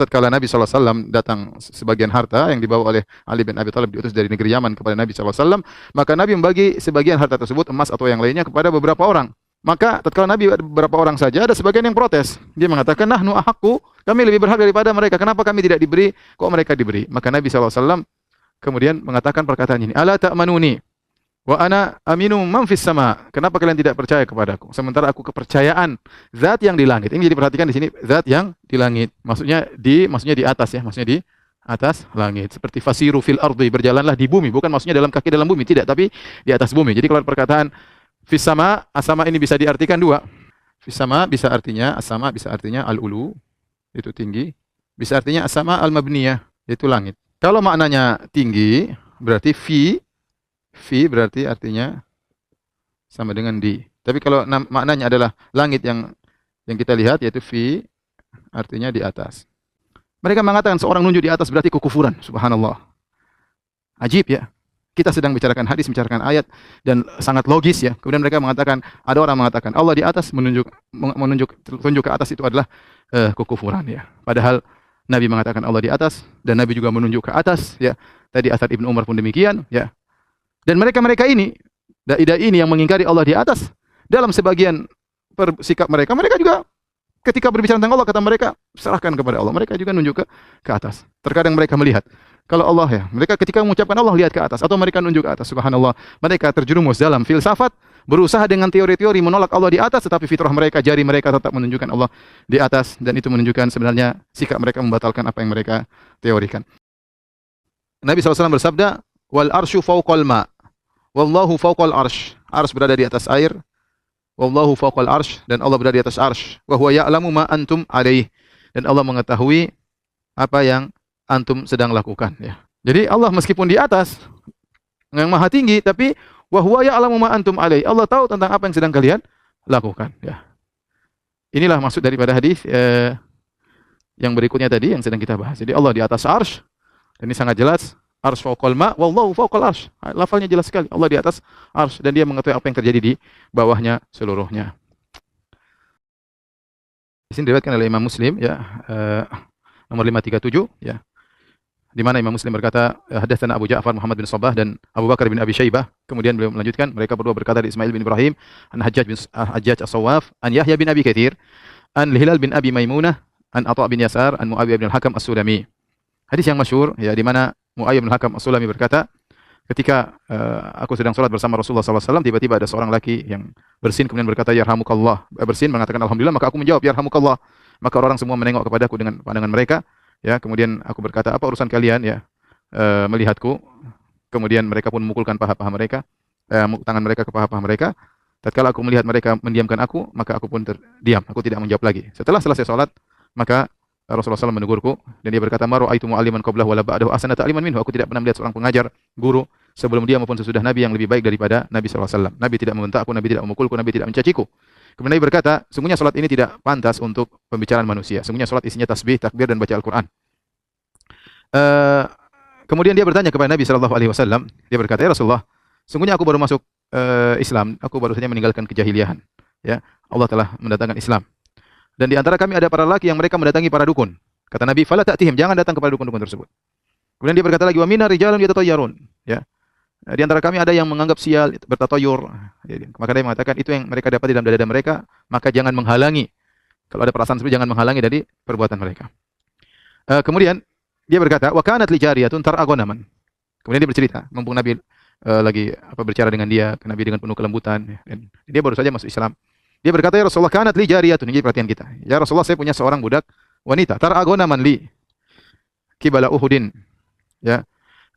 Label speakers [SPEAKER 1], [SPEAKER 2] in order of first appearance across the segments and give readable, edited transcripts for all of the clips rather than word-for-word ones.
[SPEAKER 1] tatkala Nabi SAW datang sebagian harta yang dibawa oleh Ali bin Abi Thalib diutus dari negeri Yaman kepada Nabi SAW, maka Nabi membagi sebagian harta tersebut, emas atau yang lainnya, kepada beberapa orang. Maka tatkala Nabi beberapa orang saja, ada sebagian yang protes. Dia mengatakan, nahnu ahakku, kami lebih berhak daripada mereka. Kenapa kami tidak diberi, kok mereka diberi? Maka Nabi SAW kemudian mengatakan perkataan ini, ala ta'manuni wa ana aminu man fis sama. Kenapa kalian tidak percaya kepadaku? Sementara aku kepercayaan zat yang di langit. Ini jadi perhatikan di sini, zat yang di langit. Maksudnya di atas ya, maksudnya di atas langit. Seperti fasiru fil ardi, berjalanlah di bumi, bukan maksudnya dalam kaki dalam bumi, tidak, tapi di atas bumi. Jadi kalau perkataan fis sama, asama ini bisa diartikan dua. Fis sama bisa artinya asama, bisa artinya al-ulu, itu tinggi. Bisa artinya asama al-mabniyah, yaitu langit. Kalau maknanya tinggi, berarti fi berarti artinya sama dengan di. Tapi kalau maknanya adalah langit yang kita lihat, yaitu fi, artinya di atas. Mereka mengatakan seorang nunjuk di atas berarti kekufuran. Subhanallah. Ajib ya. Kita sedang bicarakan hadis, bicarakan ayat, dan sangat logis ya. Kemudian mereka mengatakan, ada orang mengatakan Allah di atas, tunjuk ke atas itu adalah kekufuran ya. Padahal Nabi mengatakan Allah di atas, dan Nabi juga menunjuk ke atas ya. Tadi asar Ibnu Umar pun demikian ya. Dan mereka ini, dai-dai ini yang mengingkari Allah di atas, dalam sebagian sikap mereka juga ketika berbicara tentang Allah, kata mereka, serahkan kepada Allah. Mereka juga nunjuk ke atas. Terkadang mereka melihat, kalau Allah ya, mereka ketika mengucapkan Allah lihat ke atas, atau mereka nunjuk ke atas. Subhanallah, mereka terjerumus dalam filsafat, berusaha dengan teori-teori menolak Allah di atas, tetapi fitrah mereka, jari mereka tetap menunjukkan Allah di atas, dan itu menunjukkan sebenarnya sikap mereka membatalkan apa yang mereka teorikan. Nabi SAW bersabda, wal arsyu fawqal ma, wallahu fawqal arsh. Arsh berada di atas air, wallahu fawqal arsh, dan Allah berada di atas arsh. Wa huwa ya'lamu ma antum alaih, dan Allah mengetahui apa yang antum sedang lakukan ya. Jadi Allah meskipun di atas yang maha tinggi, tapi wa huwa ya'lamu ma antum alaih. Allah tahu tentang apa yang sedang kalian lakukan ya. Inilah maksud daripada hadis yang berikutnya tadi yang sedang kita bahas. Jadi Allah di atas arsh, dan ini sangat jelas. Arsh fawqal ma, wallahu fawqal arsh. Lafalnya jelas sekali. Allah di atas arsh, dan dia mengetahui apa yang terjadi di bawahnya seluruhnya. Di sini diriwayatkan oleh Imam Muslim ya, nomor 537 ya. Di mana Imam Muslim berkata, hadatsana Abu Ja'far Muhammad bin Shabbah dan Abu Bakar bin Abi Syaibah. Kemudian beliau melanjutkan, mereka berdua berkata dari Ismail bin Ibrahim, an Hajjaj as-Sawwaf, an Yahya bin Abi Katsir, an Hilal bin Abi Maimunah, an Atha bin Yasar, an Muawiyah bin al-Hakam as-Sulami. Hadis yang masyhur ya, di mana Muawiyah bin al-Hakam as-Sulami berkata, ketika aku sedang sholat bersama Rasulullah SAW, tiba-tiba ada seorang laki yang bersin, kemudian berkata, yarhamukallah. Bersin mengatakan alhamdulillah, maka aku menjawab, yarhamukallah. Maka orang semua menengok kepadaku dengan pandangan mereka. Ya, kemudian aku berkata, apa urusan kalian ya melihatku? Kemudian mereka pun memukulkan paha-paha mereka, tangan mereka ke paha-paha mereka. Tatkala aku melihat mereka mendiamkan aku, maka aku pun terdiam. Aku tidak menjawab lagi. Setelah selesai sholat, maka Rasulullah SAW menegurku, dan dia berkata, ma ra'aitu mu'alliman qablahu wala ba'dahu ahsana ta'liman minhu. Aku tidak pernah melihat seorang pengajar, guru sebelum dia maupun sesudah Nabi yang lebih baik daripada Nabi SAW. Nabi tidak membentakku, Nabi tidak memukulku, Nabi tidak mencaciku. Kemudian Nabi berkata, sungguhnya salat ini tidak pantas untuk pembicaraan manusia. Sungguhnya salat isinya tasbih, takbir, dan baca Al-Quran. Kemudian dia bertanya kepada Nabi SAW. Dia berkata, ya Rasulullah, sungguhnya aku baru masuk Islam. Aku baru saja meninggalkan kejahiliahan. Ya, Allah telah mendatangkan Islam. Dan di antara kami ada para laki yang mereka mendatangi para dukun. Kata Nabi, fala ta'tihim, jangan datang kepada dukun-dukun tersebut. Kemudian dia berkata lagi, wa minna rijalun yatatayyarun. Ya. Di antara kami ada yang menganggap sial, bertatayur. Maka dia mengatakan itu yang mereka dapat di dalam dada mereka, maka jangan menghalangi. Kalau ada perasaan seperti, jangan menghalangi dari perbuatan mereka. Kemudian dia berkata, wa kanat li jariyatun tar'agonaman. Kemudian dia bercerita, mumpung Nabi lagi berbicara dengan dia, Nabi dengan penuh kelembutan, dan dia baru saja masuk Islam. Dia berkata, ya Rasulullah, kanat li jariyatun. Ini perhatian kita. Ya Rasulullah, saya punya seorang budak wanita, tar'agonaman li kibala Uhudin. Ya.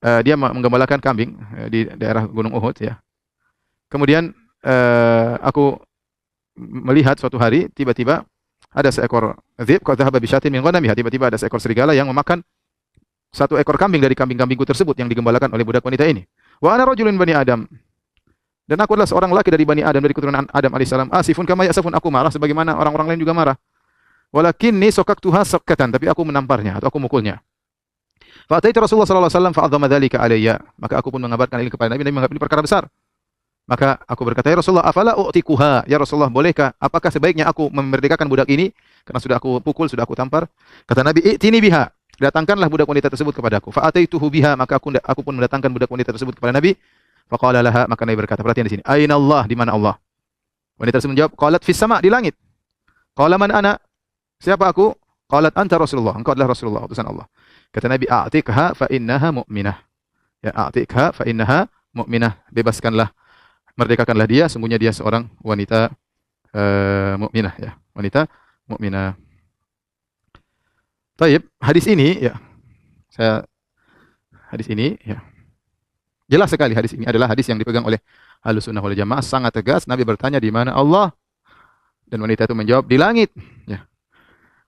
[SPEAKER 1] Dia menggembalakan kambing di daerah Gunung Uhud ya. Kemudian aku melihat suatu hari tiba-tiba ada seekor dzib qad dhahaba bi syatin min ghanamiha, tiba-tiba ada seekor serigala yang memakan satu ekor kambing dari kambing-kambingku tersebut yang digembalakan oleh budak wanita ini. Wa ana rajulun bani Adam. Dan aku adalah seorang laki dari Bani Adam, dari keturunan Adam alaihissalam. Asifun kama yasafun, aku marah sebagaimana orang-orang lain juga marah. Walakinni sokaktuha sakkatan, tapi aku menamparnya atau aku mukulnya. Fa ataitu Rasulullah sallallahu alaihi wasallam fa adzama dzalika alayya. Maka aku pun mengabarkan ini kepada Nabi. Nabi menganggap ini perkara besar. Maka aku berkata, ya Rasulullah, afala u'tikuha? Ya Rasulullah, bolehkah? Apakah sebaiknya aku memerdekakan budak ini? Karena sudah aku pukul, sudah aku tampar. Kata Nabi, i'tini biha. Datangkanlah budak wanita tersebut kepadaku. Fa'ataituhu biha, maka aku pun mendatangkan budak wanita tersebut kepada Nabi. Faqala laha, maka Nabi berkata, perhatian di sini. Aina Allah, di mana Allah? Wanita tersebut menjawab, qalat fis sama, di langit. Qala man ana? Siapa aku? Qalat anta Rasulullah. Engkau adalah Rasulullah, utusan Allah. Kata Nabi, a'tikha fa innaha mu'minah. Ya, a'tikha fa innaha mu'minah. Bebaskanlah, merdekakanlah dia, sungguhnya dia seorang wanita mukminah, ya, wanita mukminah. Taib, hadis ini ya, saya hadis ini ya, jelas sekali hadis ini adalah hadis yang dipegang oleh Ahlussunnah wal Jamaah, sangat tegas. Nabi bertanya di mana Allah, dan wanita itu menjawab di langit, ya.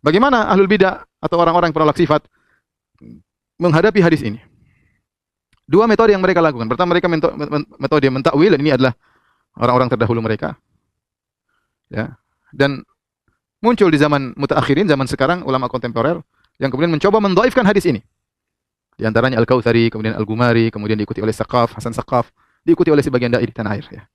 [SPEAKER 1] Bagaimana ahlul bidah atau orang-orang penolak sifat menghadapi hadis ini? Dua metode yang mereka lakukan. Pertama, mereka metode mentakwil, dan ini adalah orang-orang terdahulu mereka, ya. Dan muncul di zaman mutaakhirin, zaman sekarang, ulama kontemporer yang kemudian mencoba mendhaifkan hadis ini. Di antaranya Al-Kautsari, kemudian Al-Gumari, kemudian diikuti oleh Hasan Saqaf, diikuti oleh sebagian dai di tanah air, ya.